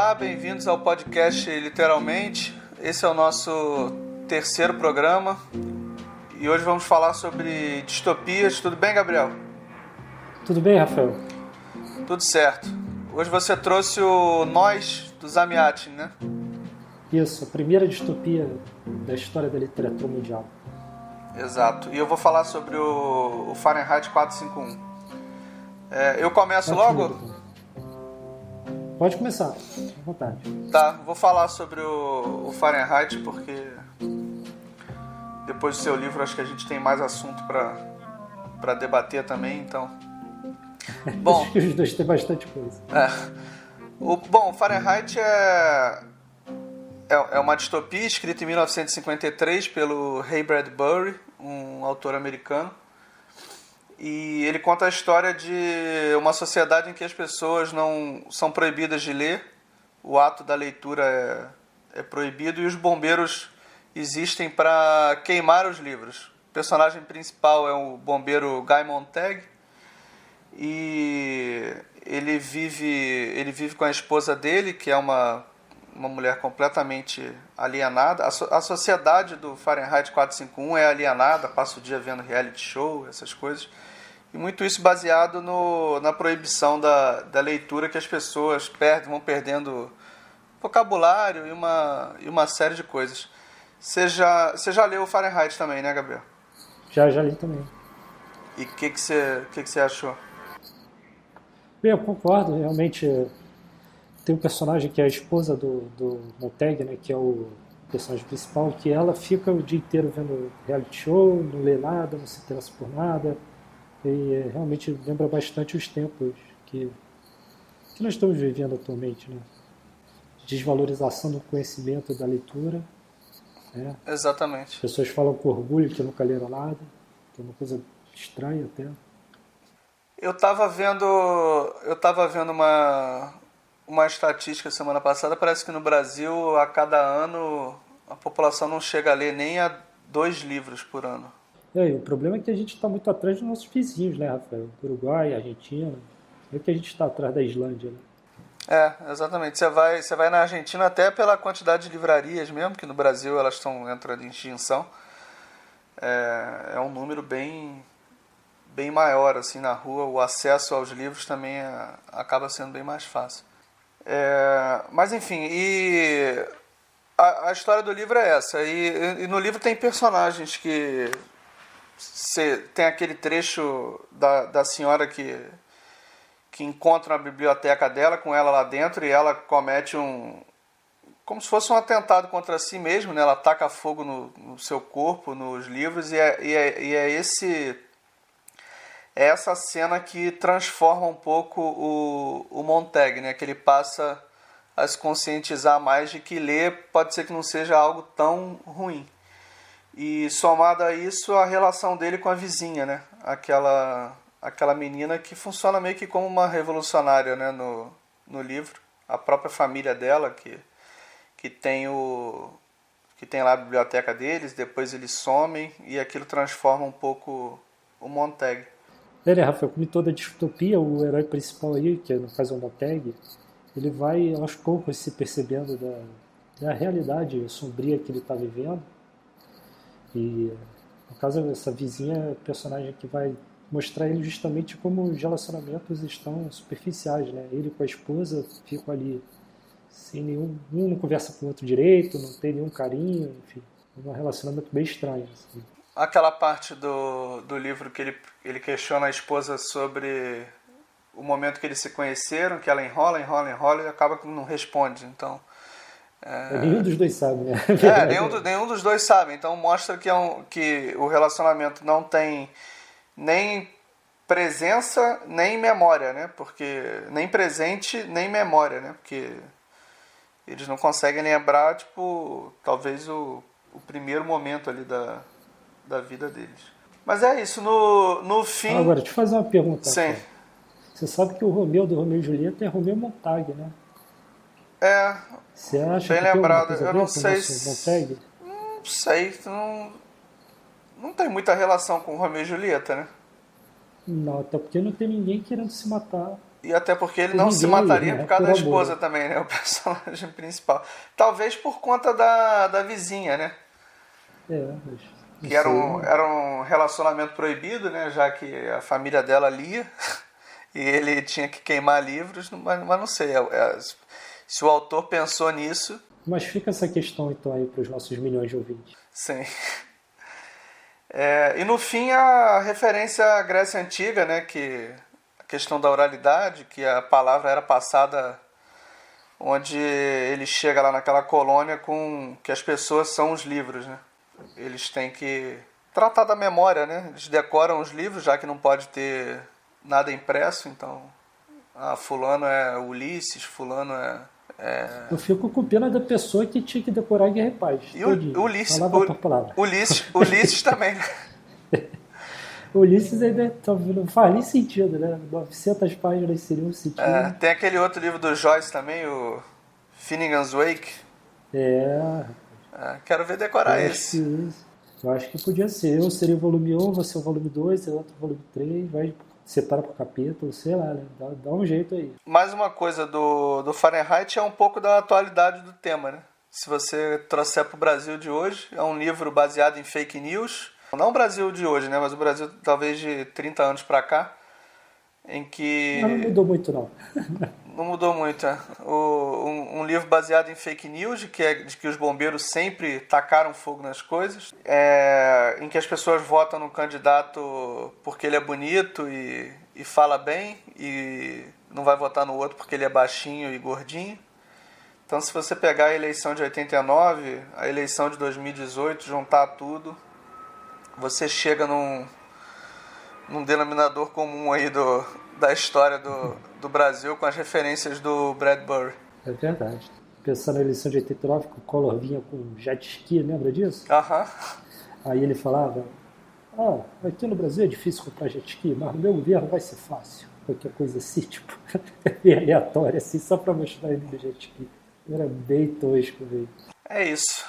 Olá, bem-vindos ao podcast Literalmente. Esse é o nosso terceiro programa e hoje vamos falar sobre distopias. Tudo bem, Gabriel? Tudo bem, Rafael? Tudo certo. Hoje você trouxe o Nós, do Zamyatin, né? Isso, a primeira distopia da história da literatura mundial. Exato. E eu vou falar sobre o Fahrenheit 451. Eu começo Ótimo, logo? então. Pode começar, à vontade. Tá, vou falar sobre o Fahrenheit porque depois do seu livro acho que a gente tem mais assunto para debater também, então. Bom, Acho que os dois têm bastante coisa. o Fahrenheit é uma distopia escrita em 1953 pelo Ray Bradbury, um autor americano. E ele conta a história de uma sociedade em que as pessoas não são proibidas de ler, o ato da leitura é proibido e os bombeiros existem para queimar os livros. O personagem principal é o bombeiro Guy Montag e ele vive com a esposa dele, que é uma mulher completamente alienada. A sociedade do Fahrenheit 451 é alienada, passa o dia vendo reality show, essas coisas. E muito isso baseado na proibição da leitura, que as pessoas vão perdendo vocabulário e uma série de coisas. Você já leu o Fahrenheit também, né, Gabriel? Já li também. E o que você achou? Bem, eu concordo, realmente tem um personagem que é a esposa do Montag, né, que é o personagem principal, que ela fica o dia inteiro vendo reality show, não lê nada, não se interessa por nada. E realmente lembra bastante os tempos que nós estamos vivendo atualmente, né? Desvalorização do conhecimento da leitura. Né? Exatamente. As pessoas falam com orgulho que nunca leram nada, que é uma coisa estranha até. Eu estava vendo uma estatística semana passada, parece que no Brasil, a cada ano, a população não chega a ler nem a 2 livros por ano. E o problema é que a gente está muito atrás dos nossos vizinhos, né, Rafael? Uruguai, Argentina. É que a gente está atrás da Islândia, né? Exatamente. Você vai na Argentina até pela quantidade de livrarias mesmo, que no Brasil elas estão entrando em extinção. É um número bem maior assim na rua. O acesso aos livros também acaba sendo bem mais fácil. Mas enfim, a história do livro é essa. E no livro tem personagens que... tem aquele trecho da senhora que encontra a biblioteca dela, com ela lá dentro, e ela comete como se fosse um atentado contra si mesma, né? Ela taca fogo no seu corpo, nos livros, e é essa cena que transforma um pouco o Montag, né? Que ele passa a se conscientizar mais de que ler pode ser que não seja algo tão ruim. E somado a isso, a relação dele com a vizinha, né? Aquela menina que funciona meio que como uma revolucionária, né? No livro. A própria família dela, que tem lá a biblioteca deles, depois eles somem e aquilo transforma um pouco o Montag. Né, Rafael, como em toda distopia, o herói principal aí, que no caso é o Montag, ele vai aos poucos se percebendo da realidade sombria que ele está vivendo. E, no caso, essa vizinha é a personagem que vai mostrar ele justamente como os relacionamentos estão superficiais, né? Ele com a esposa ficam ali sem nenhum... Um não conversa com o outro direito, não tem nenhum carinho, enfim. É um relacionamento bem estranho. Assim. Aquela parte do livro que ele questiona a esposa sobre o momento que eles se conheceram, que ela enrola e acaba que não responde, então... Nenhum dos dois sabe, né? Nenhum dos dois sabe. Então mostra que o relacionamento não tem nem presença nem memória, né? Porque nem presente nem memória, né? Porque eles não conseguem lembrar, tipo, talvez o primeiro momento ali da vida deles. Mas é isso, no fim... Agora, deixa eu fazer uma pergunta. Sim. Cara. Você sabe que o Romeu do Romeu e Julieta é Romeu Montag, né? Você acha bem que lembrado. Tem alguma coisa Eu a não ver com sei o nosso Montag? Não sei, não tem muita relação com Romeu e Julieta, né? Não, até porque não tem ninguém querendo se matar. E até porque ele Por não se ninguém, mataria né? por causa Por da amor. esposa também, né? O personagem principal. Talvez por conta da vizinha, né? Mas não Que era sei. um relacionamento proibido, né? Já que a família dela lia e ele tinha que queimar livros, mas não sei. Se o autor pensou nisso, Mas fica essa questão então aí para os nossos milhões de ouvintes. sim. E no fim a referência à Grécia Antiga, né? Que a questão da oralidade, que a palavra era passada onde ele chega lá naquela colônia com que as pessoas são os livros, né? Eles têm que tratar da memória, né? Eles decoram os livros, já que não pode ter nada impresso, então fulano é Ulisses, fulano Eu fico com pena da pessoa que tinha que decorar Guerra e Paz, e todinho, Ulisses, palavra por palavra. Ulisses também, né? Ulisses ainda não faz nem sentido, né? 900 páginas seria um sentido. Tem aquele outro livro do Joyce também, o Finnegan's Wake. É, Quero ver decorar esse. Eu acho que podia ser. Eu seria o volume 1, você o volume 2, eu outro volume 3, vai separa por capítulo, sei lá, né? Dá um jeito aí. Mais uma coisa do Fahrenheit é um pouco da atualidade do tema, né? Se você trouxer para o Brasil de hoje, é um livro baseado em fake news. Não o Brasil de hoje, né? Mas o Brasil talvez de 30 anos para cá, em que... Mas não mudou muito, não. Não mudou muito, né? Um livro baseado em fake news, de que os bombeiros sempre tacaram fogo nas coisas, em que as pessoas votam no candidato porque ele é bonito e fala bem, e não vai votar no outro porque ele é baixinho e gordinho. Então, se você pegar a eleição de 89, a eleição de 2018, juntar tudo, você chega num denominador comum aí da história do Brasil com as referências do Bradbury. É verdade. Pensando na eleição de 89, que o Collor vinha com jet ski, lembra disso? Aham. Aí ele falava, aqui no Brasil é difícil comprar jet ski, mas no meu governo vai ser fácil. Qualquer coisa assim, tipo, bem aleatória, assim, só pra mostrar ele no jet ski. Era bem tosco, velho. É isso.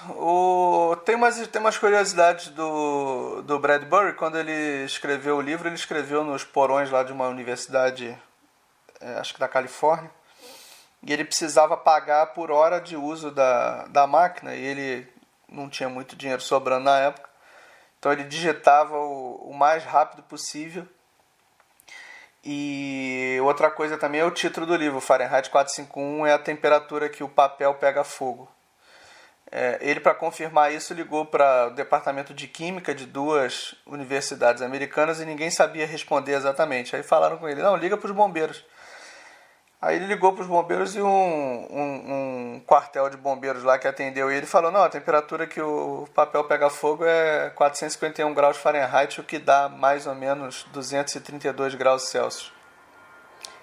Tem umas curiosidades do Bradbury. Quando ele escreveu o livro, ele escreveu nos porões lá de uma universidade, acho que da Califórnia, e ele precisava pagar por hora de uso da máquina, e ele não tinha muito dinheiro sobrando na época, então ele digitava o mais rápido possível. E outra coisa também é o título do livro, Fahrenheit 451, é a temperatura que o papel pega fogo. Ele, para confirmar isso, ligou para o departamento de química de 2 universidades americanas e ninguém sabia responder exatamente. Aí falaram com ele, não, liga para os bombeiros. Aí ele ligou para os bombeiros e um quartel de bombeiros lá que atendeu ele falou, não, a temperatura que o papel pega fogo é 451 graus Fahrenheit, o que dá mais ou menos 232 graus Celsius.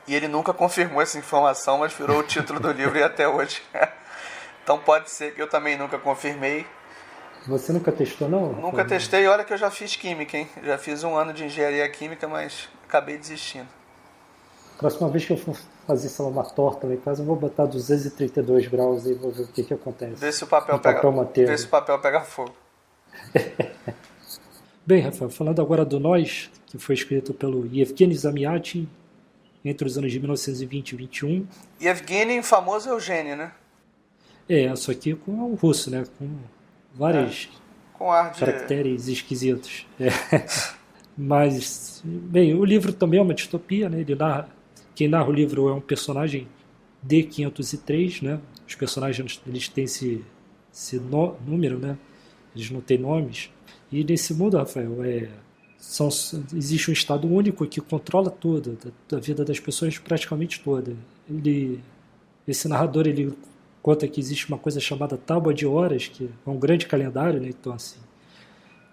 E ele nunca confirmou essa informação, mas virou o título do livro e até hoje. Então pode ser que eu também nunca confirmei. Você nunca testou, não? Nunca testei, olha que eu já fiz química, hein? Já fiz 1 ano de engenharia química, mas acabei desistindo. Próxima vez que eu for fazer, sei lá, uma torta lá em casa, eu vou botar 232 graus e vou ver o que acontece. Vê se o papel pega fogo. Bem, Rafael, falando agora do Nós, que foi escrito pelo Yevgeny Zamyatin entre os anos de 1920 e 21. Yevgeny, famoso Eugênio, né? Só que com o russo, né? Com vários com ar de... caracteres esquisitos. Mas, bem, o livro também é uma distopia, né? Quem narra o livro é um personagem D503, né? Os personagens, eles têm esse número, né? Eles não têm nomes. E nesse mundo, Rafael, existe um estado único que controla tudo, da vida das pessoas praticamente toda. Esse narrador, ele conta que existe uma coisa chamada Tábua de Horas, que é um grande calendário, né? Então, assim,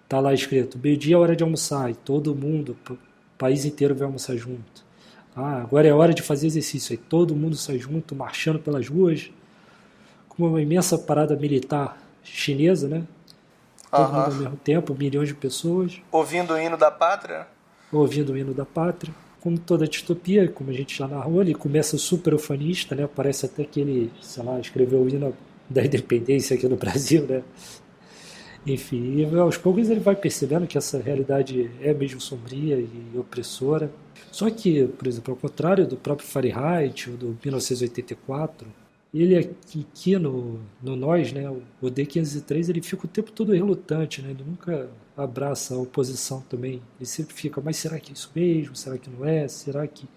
tá lá escrito, meio-dia é hora de almoçar, e todo mundo, o país inteiro vai almoçar junto. Agora é hora de fazer exercício, aí todo mundo sai junto, marchando pelas ruas, com uma imensa parada militar chinesa, né? Todo mundo ao mesmo tempo, milhões de pessoas. Ouvindo o hino da pátria? Ouvindo o hino da pátria. Como toda distopia, como a gente já narrou, ele começa super ufanista, né? Parece até que ele, sei lá, escreveu o hino da independência aqui no Brasil, né? Enfim, aos poucos ele vai percebendo que essa realidade é mesmo sombria e opressora. Só que, por exemplo, ao contrário do próprio Fahrenheit, ou do 1984, ele aqui no Nós, né, o D503, ele fica o tempo todo relutante, né, ele nunca abraça a oposição também. Ele sempre fica, mas será que é isso mesmo? Será que não é? Será que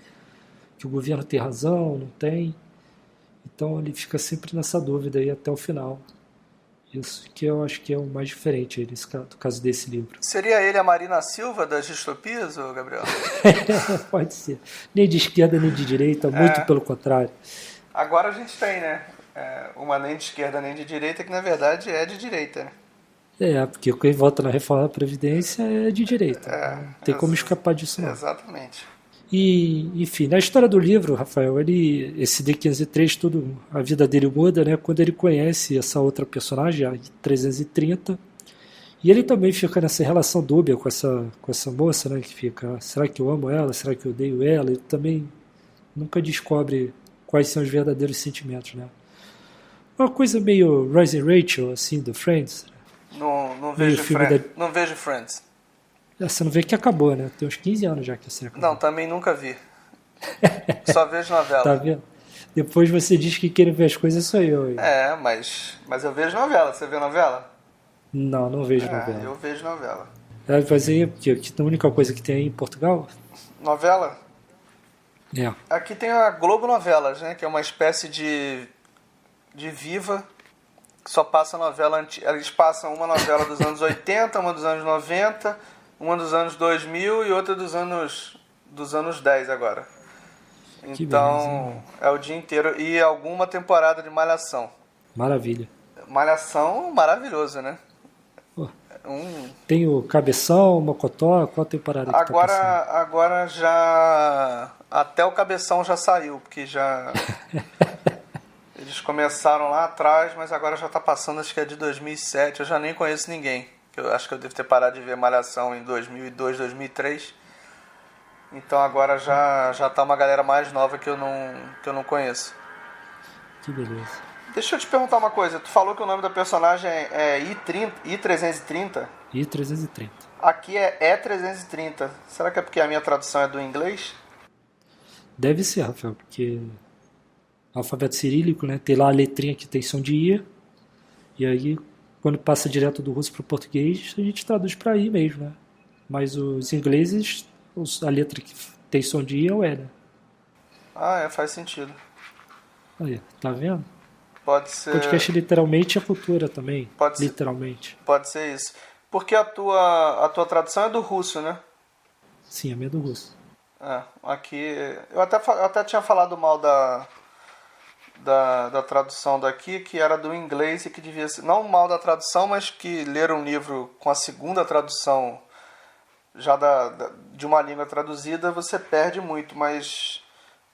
o governo tem razão? Não tem? Então ele fica sempre nessa dúvida aí até o final. Isso que eu acho que é o mais diferente aí do caso desse livro. Seria ele a Marina Silva das distopias, ô Gabriel? Pode ser. Nem de esquerda nem de direita, muito pelo contrário. Agora a gente tem, né? Uma nem de esquerda nem de direita, que na verdade é de direita, né? Porque quem vota na reforma da Previdência é de direita. Não tem como escapar disso, não. Exatamente. E, enfim, na história do livro, Rafael, esse D503, a vida dele muda, né? Quando ele conhece essa outra personagem, a 330, e ele também fica nessa relação dúbia com essa moça, né? Que fica, será que eu amo ela? Será que eu odeio ela? Ele também nunca descobre quais são os verdadeiros sentimentos, né? Uma coisa meio Ross and Rachel, assim, do Friends. Não vejo Friends. Você não vê que acabou, né? Tem uns 15 anos já que você acabou. Não, também nunca vi. Só vejo novela. Tá vendo? Depois você diz que quem vê as coisas sou eu. Mas eu vejo novela. Você vê novela? Não vejo novela. Eu vejo novela. Mas aí, a única coisa que tem aí em Portugal? Novela? É. Aqui tem a Globo Novelas, né? Que é uma espécie de Viva, que só passa novela antiga. Eles passam uma novela dos anos 80, uma dos anos 90, uma dos anos 2000 e outra dos anos 10 agora. Então, é o dia inteiro. E alguma temporada de Malhação. Maravilha. Malhação, maravilhoso, né? Tem o Cabeção, o Mocotó, qual a temporada que agora, tá passando? Agora já... Até o Cabeção já saiu, porque já... Eles começaram lá atrás, mas agora já tá passando, acho que é de 2007. Eu já nem conheço ninguém. Eu acho que eu devo ter parado de ver Malhação em 2002, 2003. Então agora já tá uma galera mais nova que eu não conheço. Que beleza. Deixa eu te perguntar uma coisa. Tu falou que o nome da personagem é I-330? I-330. Aqui é E-330. Será que é porque a minha tradução é do inglês? Deve ser, Rafael, porque alfabeto cirílico, né? Tem lá a letrinha que tem som de I, e aí quando passa direto do russo para o português, a gente traduz para I mesmo, né? Mas os ingleses, a letra que tem som de I é o E, né? Faz sentido. Aí, tá vendo? Pode ser. Podcast literalmente é cultura também. Pode literalmente. Pode ser isso. Porque a tua tradução é do russo, né? Sim, a minha é do russo. Aqui... Eu até tinha falado mal da tradução daqui, que era do inglês e que devia ser... Não mal da tradução, mas que ler um livro com a segunda tradução já de uma língua traduzida, você perde muito. Mas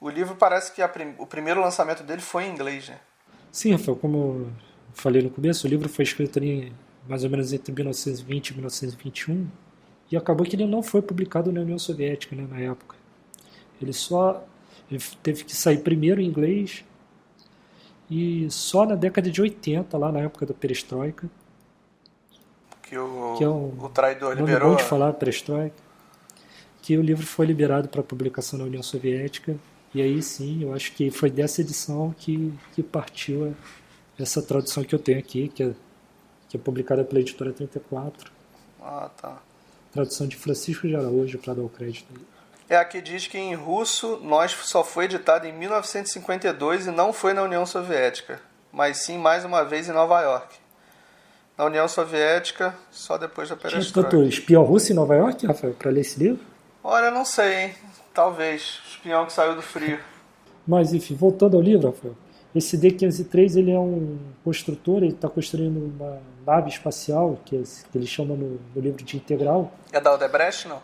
o livro parece que o primeiro lançamento dele foi em inglês, né? Sim, Rafael, como eu falei no começo, o livro foi escrito ali mais ou menos entre 1920 e 1921 e acabou que ele não foi publicado na União Soviética, né, na época. Ele teve que sair primeiro em inglês e só na década de 80, lá na época da Perestroika, que o traidor liberou. Bom de falar, Perestroika, que o livro foi liberado para publicação na União Soviética. E aí sim, eu acho que foi dessa edição que partiu essa tradução que eu tenho aqui, que é publicada pela editora 34. Tá. Tradução de Francisco de Araújo, para dar o crédito aí. Aqui diz que em russo Nós só foi editado em 1952 e não foi na União Soviética, mas sim mais uma vez em Nova York. Na União Soviética, só depois da Perestroika. Tinha tanto espião russo em Nova York, Rafael, para ler esse livro? Olha, não sei, hein? Talvez. Espião que saiu do frio. Mas, enfim, voltando ao livro, Rafael. Esse D503, ele é um construtor, ele está construindo uma nave espacial, que eles chamam no livro de integral. É da Odebrecht, não?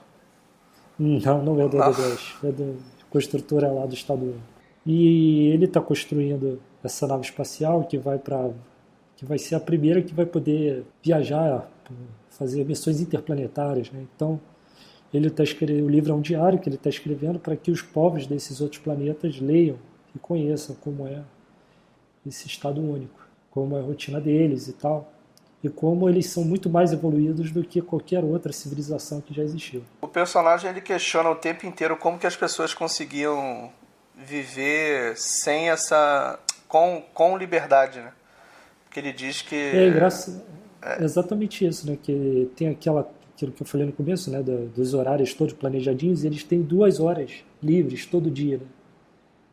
Não é da Odebrecht. É do construtora lá do Estado Único. E ele está construindo essa nave espacial que vai ser a primeira que vai poder viajar, fazer missões interplanetárias, né? Então, o livro é um diário que ele está escrevendo para que os povos desses outros planetas leiam e conheçam como é esse estado único, como é a rotina deles e tal. e como eles são muito mais evoluídos do que qualquer outra civilização que já existiu. O personagem ele questiona o tempo inteiro como que as pessoas conseguiam viver sem essa com liberdade, né? Porque ele diz É, que é exatamente isso, né? Que tem aquilo que eu falei no começo, né? Dos horários todos planejadinhos, e eles têm 2 horas livres todo dia, né?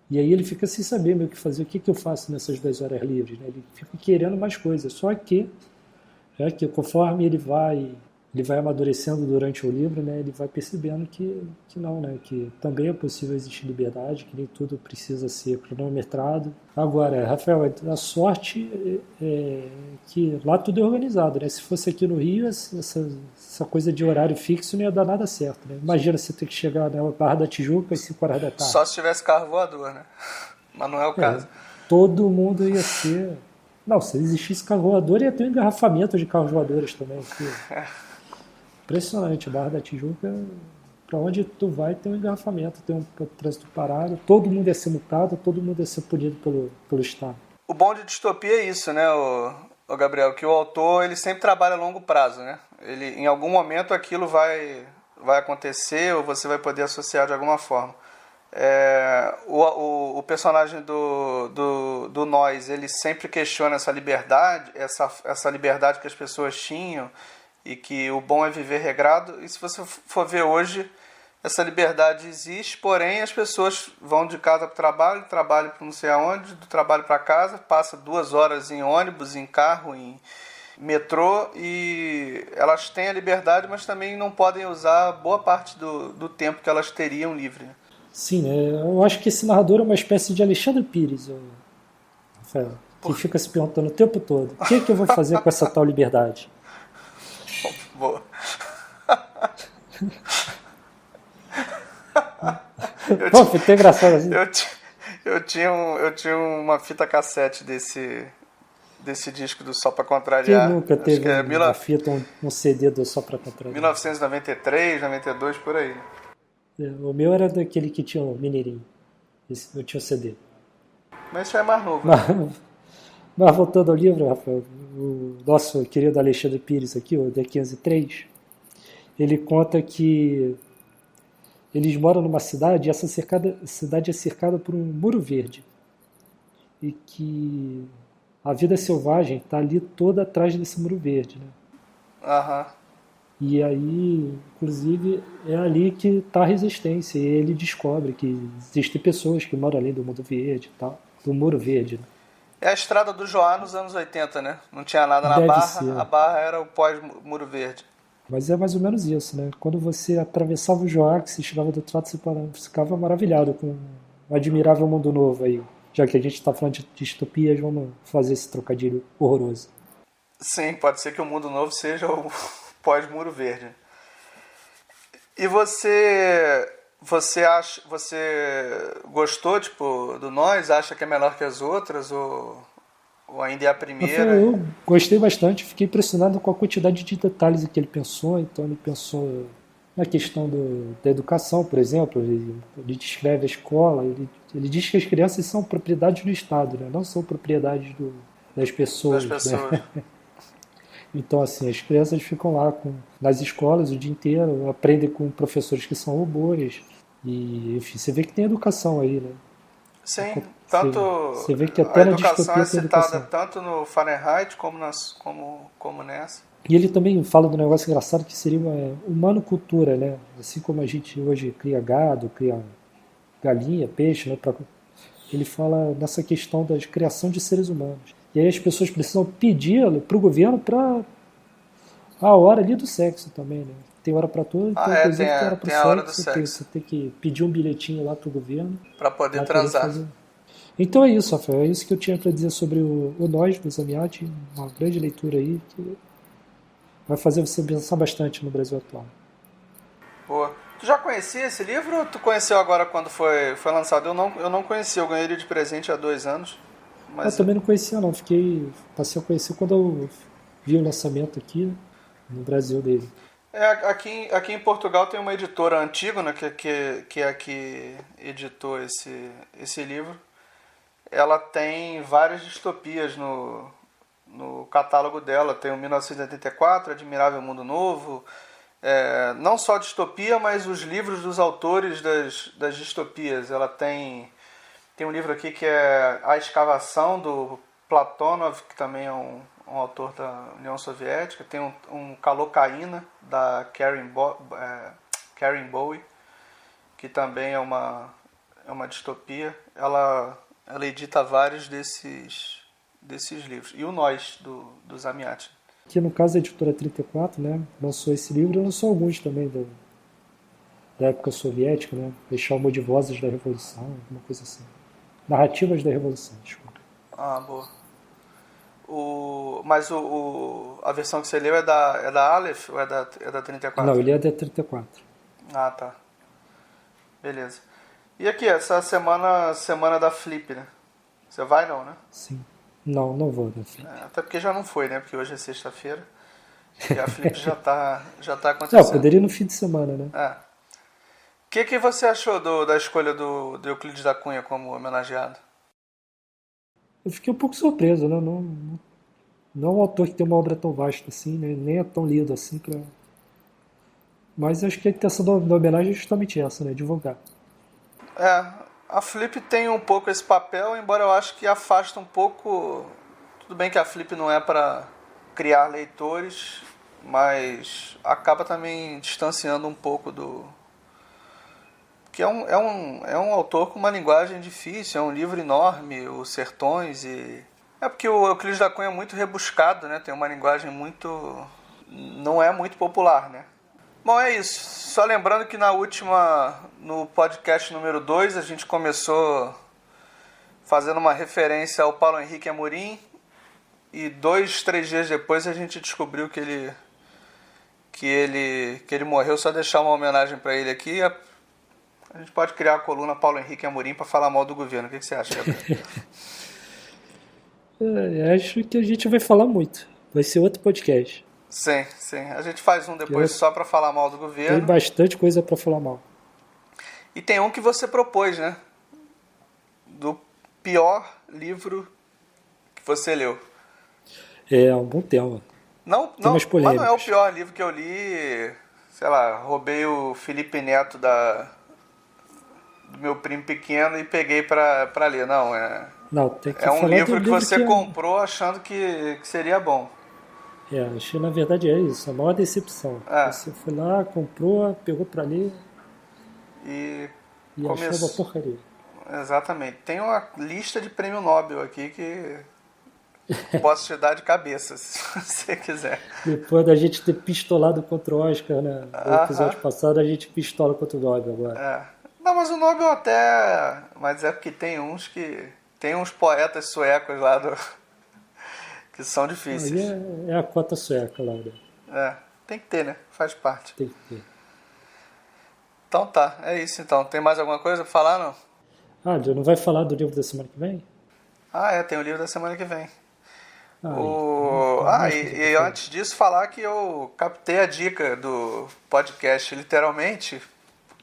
E aí ele fica sem saber meio o que fazer, o que eu faço nessas 2 horas livres, né? Ele fica querendo mais coisas, só que conforme ele vai amadurecendo durante o livro, né, ele vai percebendo que não, né, que também é possível existir liberdade, que nem tudo precisa ser cronometrado. Agora, Rafael, a sorte é que lá tudo é organizado, né? Se fosse aqui no Rio, essa coisa de horário fixo não ia dar nada certo, né? Imagina você ter que chegar na Barra da Tijuca às 5 horas da tarde. só se tivesse carro voador, né? Mas não é o É, caso. todo mundo ia ser. Não, se existisse carro voador, ia ter um engarrafamento de carros voadores também. Impressionante, a Barra da Tijuca, para onde tu vai, tem um engarrafamento, tem um trânsito parado, todo mundo ia ser multado, todo mundo ia ser punido pelo Estado. O bom de distopia é isso, né, o Gabriel, que o autor ele sempre trabalha a longo prazo, né? Ele, em algum momento aquilo vai acontecer ou você vai poder associar de alguma forma. O personagem do Nós, ele sempre questiona essa liberdade, essa liberdade que as pessoas tinham e que o bom é viver regrado. E se você for ver hoje, essa liberdade existe, porém as pessoas vão de casa para o trabalho para não sei aonde, do trabalho para casa, passa 2 horas em ônibus, em carro, em metrô, e elas têm a liberdade, mas também não podem usar boa parte do tempo que elas teriam livre. Sim, né? Eu acho que esse narrador é uma espécie de Alexandre Pires, Rafael, que fica se perguntando o tempo todo: o que eu vou fazer com essa tal liberdade? Boa. Pô, foi até engraçado assim. Eu tinha uma fita cassete desse disco do Só Pra Quem Contrariar. nunca Acho que teve é uma fita, um CD do Só Pra Contrariar? 1993, 92, por aí. O meu era daquele que tinha o Mineirinho. Eu tinha o CD. Mas isso é mais novo, né? Mas voltando ao livro, Rafael, o nosso querido Alexandre Pires aqui, o D503, ele conta que eles moram numa cidade e essa cidade é cercada por um muro verde. E que a vida selvagem está ali toda atrás desse muro verde, né? Aham. E aí, inclusive, é ali que está a resistência. E ele descobre que existem pessoas que moram além do mundo verde e tal, do muro verde, né? É a estrada do Joá nos anos 80, né? Não tinha nada na Deve Barra, a ser. Barra era o pós-Muro Verde. Mas é mais ou menos isso, né? Quando você atravessava o Joax e chegava do outro lado, você ficava maravilhado com um admirável mundo novo aí. Já que a gente está falando de distopias, vamos fazer esse trocadilho horroroso. Sim, pode ser que o mundo novo seja o pós-Muro Verde. E você gostou, tipo, do Nós? Acha que é melhor que as outras ou ainda é a Rafael, primeira? eu gostei bastante, fiquei impressionado com a quantidade de detalhes que ele pensou. Então, ele pensou na questão da educação, por exemplo. Ele descreve a escola, ele diz que as crianças são propriedade do Estado, né? Não são propriedade das Das pessoas, né? pessoas. Então, assim, as crianças ficam lá nas escolas o dia inteiro, aprendem com professores que são robôs. E, enfim, você vê que tem educação aí, né? Sim, Você, tanto você vê que a até na educação é distopia tem citada educação. tanto no Fahrenheit como nessa. E ele também fala do negócio engraçado que seria uma humanocultura, né? Assim como a gente hoje cria gado, cria galinha, peixe, né? Ele fala nessa questão da criação de seres humanos. E aí as pessoas precisam pedir para o governo para a hora ali do sexo também, né? Tem hora para tudo, então inclusive tem hora para o Tem a hora do sexo, você sexo tem que pedir um bilhetinho lá para o governo para poder para poder transar. fazer. Então é isso, Rafael. É isso que eu tinha para dizer sobre o Nós, do Zamiati. Uma grande leitura aí que vai fazer você pensar bastante no Brasil atual. Boa. Tu já conhecia esse livro ou tu conheceu agora quando foi lançado? Eu não conheci, eu ganhei ele de presente há 2 anos. Eu Mas também não conhecia, não. Passei a conhecer quando eu vi o lançamento aqui no Brasil dele. aqui em Portugal tem uma editora antiga, né, que é a que editou esse livro. Ela tem várias distopias no catálogo dela. Tem o 1984, Admirável Mundo Novo, não só distopia, mas os livros dos autores das distopias. Ela tem um livro aqui que é A Escavação, do Platonov, que também é um autor da União Soviética. Tem um Calocaína, da Karen Bowie, que também é uma distopia. Ela edita vários desses livros. E o Nós, do Zamiatin. Que no caso a editora 34, né, lançou esse livro, e lançou alguns também da época soviética, né, Deixar de Vozes da Revolução, alguma coisa assim. Narrativas da Revolução, desculpa. Ah, boa. Mas a versão que você leu é da Aleph ou é da 34? Não, ele é da 34. Ah, tá. Beleza. E aqui, essa semana da Flip, né? Você vai não, né? Sim. Não vou da Flip. Até porque já não foi, né? Porque hoje é sexta-feira. E a Flip já tá Não, acontecendo. poderia ir no fim de semana, né? O que você achou da escolha do Euclides da Cunha como homenageado? Eu fiquei um pouco surpreso, né? Não é um autor que tem uma obra tão vasta assim, né? Nem é tão lido assim pra... Mas acho que a intenção da homenagem é justamente essa, né? Divulgar. A Flip tem um pouco esse papel, embora eu acho que afasta um pouco... Tudo bem que a Flip não é para criar leitores, mas acaba também distanciando um pouco que é um autor com uma linguagem difícil, é um livro enorme, Os Sertões, e... É porque o Euclides da Cunha é muito rebuscado, né? Tem uma linguagem não é muito popular, né? Bom, é isso. Só lembrando que no podcast número 2, a gente começou fazendo uma referência ao Paulo Henrique Amorim, e 2-3 dias depois a gente descobriu que ele morreu. Só deixar uma homenagem para ele aqui. A gente pode criar a coluna Paulo Henrique Amorim para falar mal do governo. O que você acha, Gabriel? Acho que a gente vai falar muito. Vai ser outro podcast. Sim. A gente faz um depois só para falar mal do governo. Tem bastante coisa para falar mal. E tem um que você propôs, né? Do pior livro que você leu. É um bom tema. Não, mas não é o pior livro que eu li. Sei lá, roubei o Felipe Neto do meu primo pequeno e peguei pra ler. Não, tem que é um falar livro do que você que comprou achando que seria bom. Acho que na verdade é isso, a maior decepção. Você foi lá, comprou, pegou pra ler e achou uma porcaria. Exatamente. Tem uma lista de prêmio Nobel aqui que posso te dar de cabeça, se você quiser. Depois da gente ter pistolado contra o Oscar, né? No episódio passado, a gente pistola contra o Nobel agora. Não, mas o Nobel até... Mas é porque tem uns poetas suecos lá que são difíceis. É a cota sueca lá, né? Tem que ter, né? Faz parte. Tem que ter. Então tá, é isso então. Tem mais alguma coisa pra falar, não? Já não vai falar do livro da semana que vem? Tem o livro da semana que vem. E antes disso, falar que eu captei a dica do podcast, literalmente,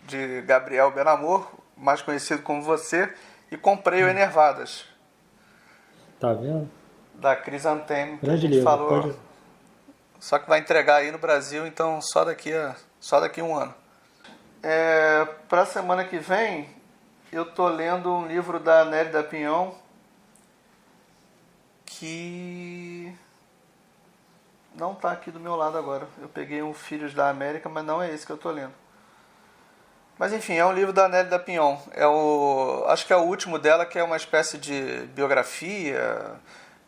de Gabriel Benamor, mais conhecido como você, e comprei o Enervadas. Tá vendo? Da Crisantemo, que a Grande gente livro, falou. Só que vai entregar aí no Brasil, então só daqui a um ano. Pra semana que vem, eu tô lendo um livro da Nérida Pinhon, que não tá aqui do meu lado agora. Eu peguei um Filhos da América, mas não é esse que eu tô lendo. Mas enfim, é um livro da Nérida Pinhon. Acho que é o último dela, que é uma espécie de biografia,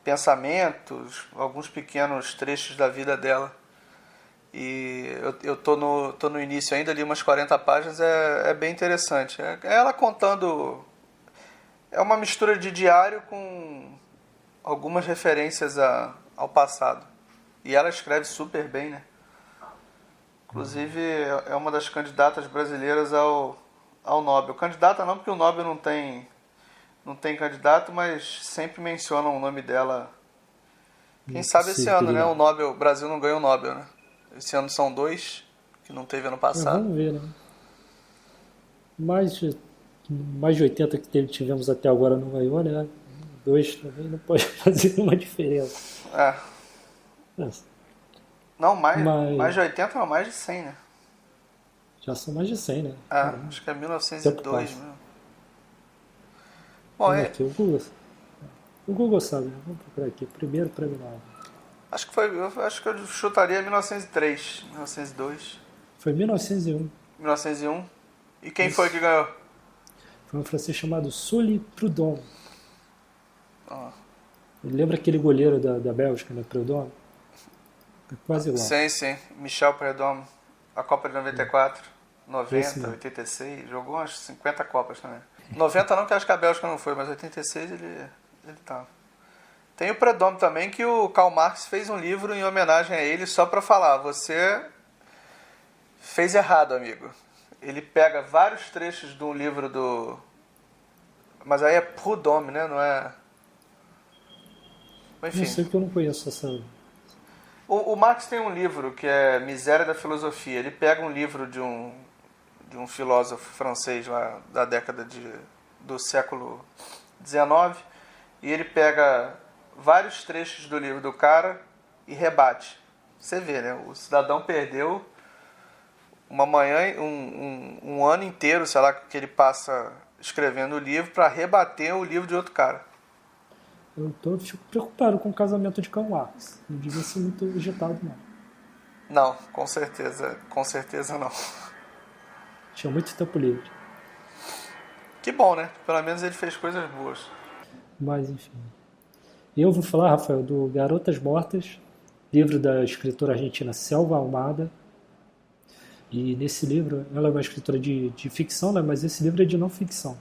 pensamentos, alguns pequenos trechos da vida dela. E eu tô no início ainda, li umas 40 páginas, é bem interessante. É ela contando... É uma mistura de diário com algumas referências ao passado. E ela escreve super bem, né? Inclusive, é uma das candidatas brasileiras ao Nobel. Candidata não, porque o Nobel não tem candidato, mas sempre mencionam o nome dela. Quem sabe esse ano, né? O Brasil não ganha o Nobel, né? Esse ano são 2, que não teve ano passado. Vamos ver, né? Mais de 80 que tivemos até agora não ganhou, né? 2 também não pode fazer nenhuma diferença. É. Mas Não, mais de 80 não, mais de 100, né? já são mais de 100, né? Acho que é 1902 mesmo. Bom, Vamos aqui, o Google sabe, né? Vamos procurar aqui. Primeiro prêmio Nobel. Acho que eu chutaria 1903, 1902. Foi 1901. 1901. E quem Isso. foi que ganhou? Foi um francês chamado Sully Prudhomme. Ah. Lembra aquele goleiro da Bélgica, né? Prudhomme? É quase lá. Sim. Michel Prudhomme. A Copa de 94, Esse 90, mesmo. 86. Jogou umas 50 Copas também. 90 não, que acho que a Bélgica não foi, mas 86 ele tava. Tem o Prudhomme também, que o Karl Marx fez um livro em homenagem a ele só pra falar: você fez errado, amigo. Ele pega vários trechos de um livro do... Mas aí é Prudhomme, né? Não é... Enfim. Não sei que eu não conheço essa... O Marx tem um livro que é Miséria da Filosofia. Ele pega um livro de um filósofo francês lá da década do século XIX e ele pega vários trechos do livro do cara e rebate. Você vê, né? O cidadão perdeu uma manhã, um ano inteiro, sei lá, que ele passa escrevendo o livro para rebater o livro de outro cara. Eu fico preocupado com o casamento de Karl Marx. Não devia ser muito agitado, não. Não, com certeza não. Tinha muito tempo livre. Que bom, né? Pelo menos ele fez coisas boas. Mas, enfim. Eu vou falar, Rafael, do Garotas Mortas, livro da escritora argentina Selva Almada. E nesse livro, ela é uma escritora de ficção, né? Mas esse livro é de não ficção.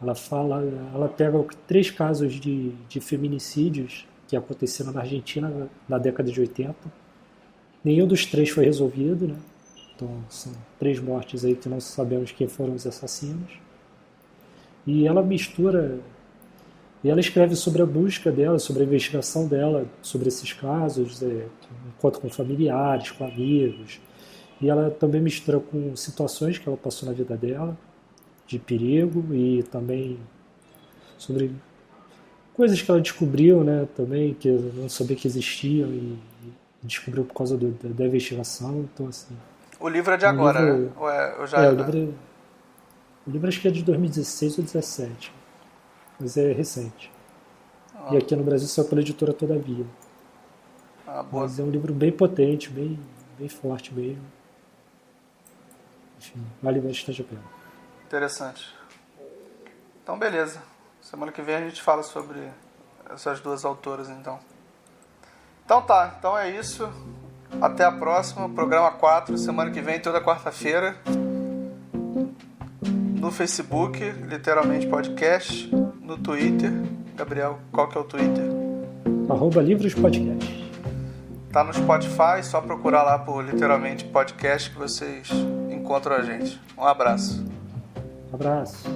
Ela pega 3 casos de feminicídios que aconteceram na Argentina na década de 80. Nenhum dos 3 foi resolvido, né? Então são 3 mortes aí que não sabemos quem foram os assassinos. E ela mistura, e ela escreve sobre a busca dela, sobre a investigação dela, sobre esses casos, encontro com familiares, com amigos. E ela também mistura com situações que ela passou na vida dela, de perigo, e também sobre coisas que ela descobriu, né, também, que eu não sabia que existiam e descobriu por causa da investigação. Então, assim... O livro é de agora, livro, né? Ou já o livro acho que é de 2016 ou 2017, mas é recente. E aqui no Brasil saiu pela editora Todavia. Boa. Mas é um livro bem potente, bem forte mesmo. Enfim, vale bastante a pena. Interessante. Então, beleza. Semana que vem a gente fala sobre essas 2 autoras, então. Então tá, então é isso. Até a próxima, programa 4, semana que vem, toda quarta-feira. No Facebook, literalmente podcast. No Twitter. Gabriel, qual que é o Twitter? @livrospodcast. Tá no Spotify, só procurar lá por literalmente podcast que vocês encontram a gente. Um abraço. Abraço.